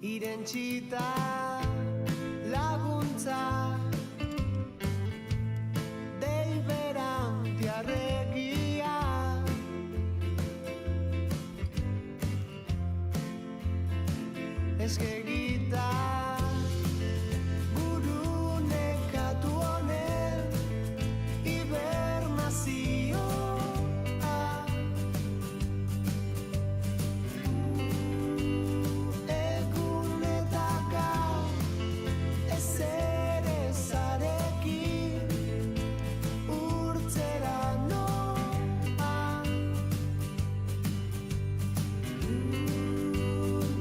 irentsita laguntza dei berantiarregia eskegita buru nekatu honen hibernazioa egun eta gau ezer ezarekin urtzera noa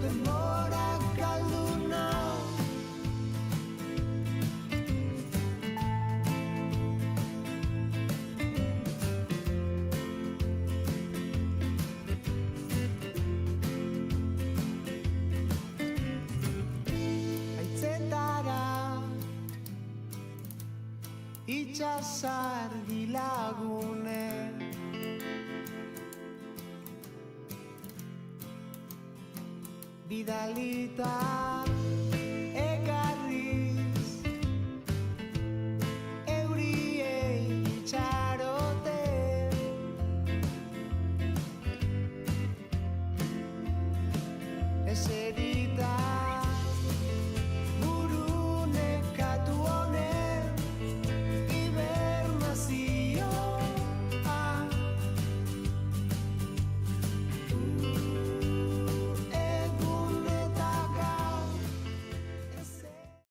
denbora galdu nau haitzetara itsasargi lagune bidalita